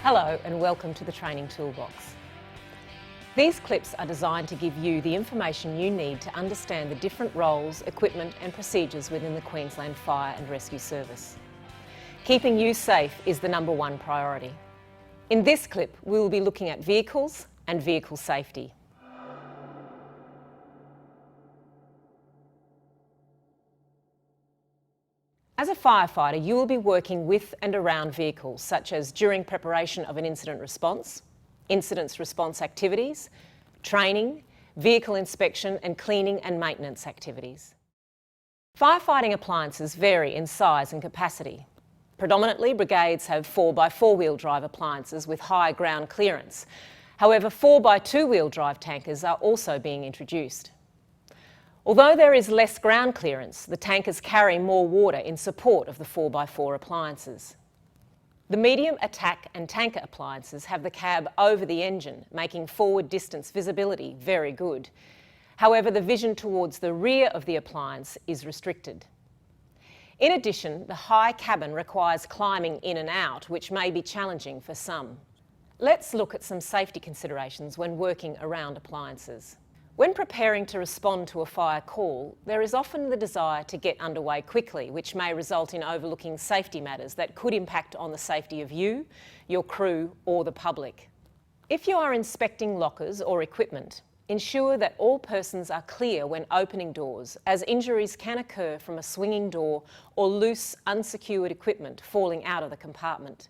Hello and welcome to the Training Toolbox. These clips are designed to give you the information you need to understand the different roles, equipment and procedures within the Queensland Fire and Rescue Service. Keeping you safe is the #1 priority. In this clip, we will be looking at vehicles and vehicle safety. As a firefighter, you will be working with and around vehicles, such as during preparation of an incident response, incident response activities, training, vehicle inspection and cleaning and maintenance activities. Firefighting appliances vary in size and capacity. Predominantly, brigades have 4x4-wheel drive appliances with high ground clearance. However, 4x2-wheel drive tankers are also being introduced. Although there is less ground clearance, the tankers carry more water in support of the 4x4 appliances. The medium, attack and tanker appliances have the cab over the engine, making forward distance visibility very good. However, the vision towards the rear of the appliance is restricted. In addition, the high cabin requires climbing in and out, which may be challenging for some. Let's look at some safety considerations when working around appliances. When preparing to respond to a fire call, there is often the desire to get underway quickly, which may result in overlooking safety matters that could impact on the safety of you, your crew, or the public. If you are inspecting lockers or equipment, ensure that all persons are clear when opening doors, as injuries can occur from a swinging door or loose, unsecured equipment falling out of the compartment.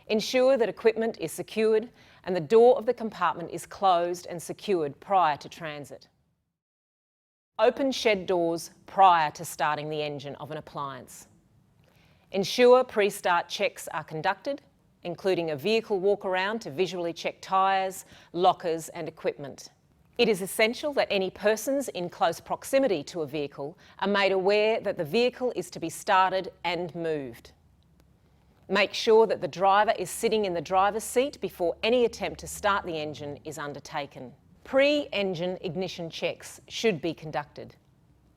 Ensure that equipment is secured and the door of the compartment is closed and secured prior to transit. Open shed doors prior to starting the engine of an appliance. Ensure pre-start checks are conducted, including a vehicle walk-around to visually check tyres, lockers and equipment. It is essential that any persons in close proximity to a vehicle are made aware that the vehicle is to be started and moved. Make sure that the driver is sitting in the driver's seat before any attempt to start the engine is undertaken. Pre-engine ignition checks should be conducted.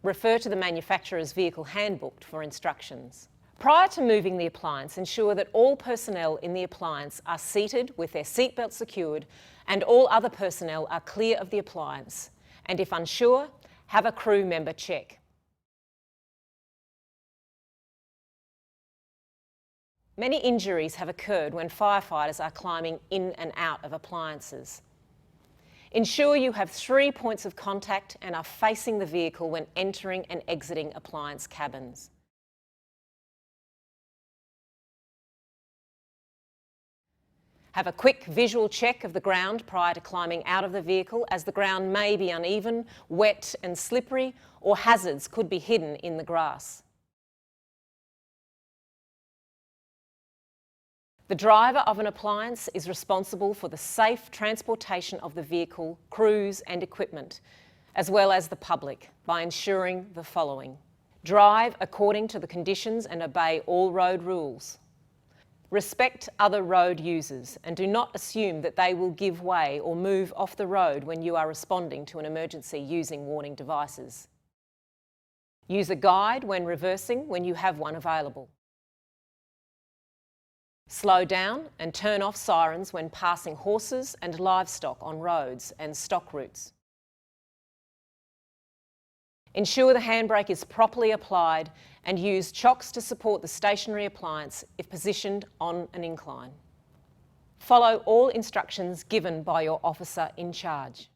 Refer to the manufacturer's vehicle handbook for instructions. Prior to moving the appliance, ensure that all personnel in the appliance are seated with their seatbelt secured and all other personnel are clear of the appliance. And if unsure, have a crew member check. Many injuries have occurred when firefighters are climbing in and out of appliances. Ensure you have 3 points of contact and are facing the vehicle when entering and exiting appliance cabins. Have a quick visual check of the ground prior to climbing out of the vehicle, as the ground may be uneven, wet and slippery, or hazards could be hidden in the grass. The driver of an appliance is responsible for the safe transportation of the vehicle, crews and equipment, as well as the public, by ensuring the following. Drive according to the conditions and obey all road rules. Respect other road users and do not assume that they will give way or move off the road when you are responding to an emergency using warning devices. Use a guide when reversing when you have one available. Slow down and turn off sirens when passing horses and livestock on roads and stock routes. Ensure the handbrake is properly applied and use chocks to support the stationary appliance if positioned on an incline. Follow all instructions given by your officer in charge.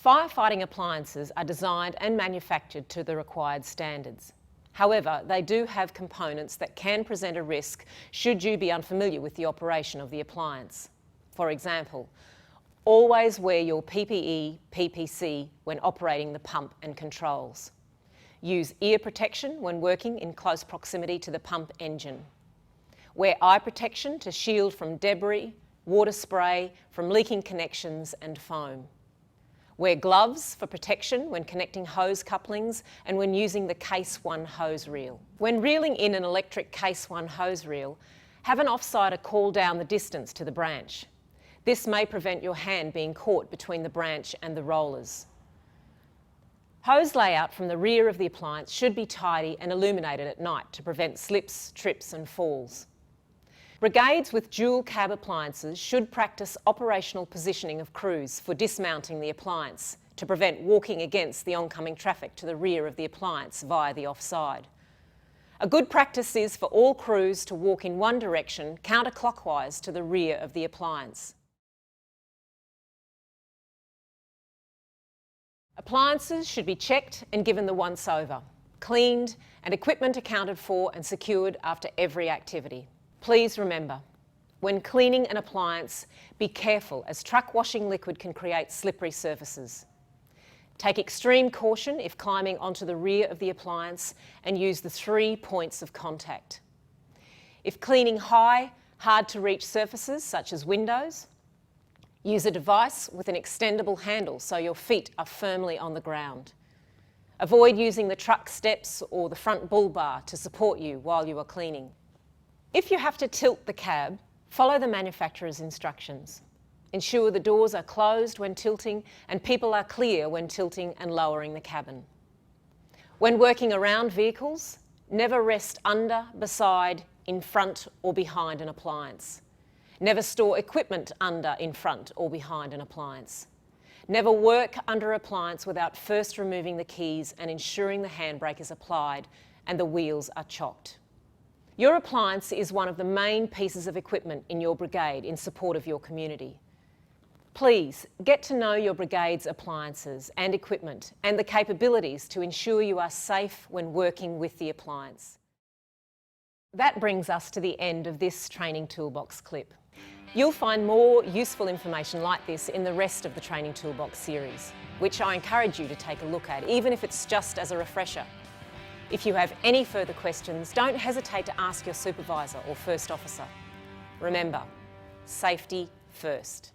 Firefighting appliances are designed and manufactured to the required standards. However, they do have components that can present a risk should you be unfamiliar with the operation of the appliance. For example, always wear your PPE, PPC when operating the pump and controls. Use ear protection when working in close proximity to the pump engine. Wear eye protection to shield from debris, water spray, from leaking connections and foam. Wear gloves for protection when connecting hose couplings and when using the Case 1 hose reel. When reeling in an electric Case 1 hose reel, have an offsider call down the distance to the branch. This may prevent your hand being caught between the branch and the rollers. Hose layout from the rear of the appliance should be tidy and illuminated at night to prevent slips, trips and falls. Brigades with dual cab appliances should practice operational positioning of crews for dismounting the appliance to prevent walking against the oncoming traffic to the rear of the appliance via the offside. A good practice is for all crews to walk in one direction counterclockwise to the rear of the appliance. Appliances should be checked and given the once-over, cleaned and equipment accounted for and secured after every activity. Please remember, when cleaning an appliance, be careful as truck washing liquid can create slippery surfaces. Take extreme caution if climbing onto the rear of the appliance and use the 3 points of contact. If cleaning high, hard to reach surfaces such as windows, use a device with an extendable handle so your feet are firmly on the ground. Avoid using the truck steps or the front bull bar to support you while you are cleaning. If you have to tilt the cab, follow the manufacturer's instructions. Ensure the doors are closed when tilting and people are clear when tilting and lowering the cabin. When working around vehicles, never rest under, beside, in front or behind an appliance. Never store equipment under, in front or behind an appliance. Never work under an appliance without first removing the keys and ensuring the handbrake is applied and the wheels are chocked. Your appliance is one of the main pieces of equipment in your brigade in support of your community. Please get to know your brigade's appliances and equipment and the capabilities to ensure you are safe when working with the appliance. That brings us to the end of this Training Toolbox clip. You'll find more useful information like this in the rest of the Training Toolbox series, which I encourage you to take a look at, even if it's just as a refresher. If you have any further questions, don't hesitate to ask your supervisor or first officer. Remember, safety first.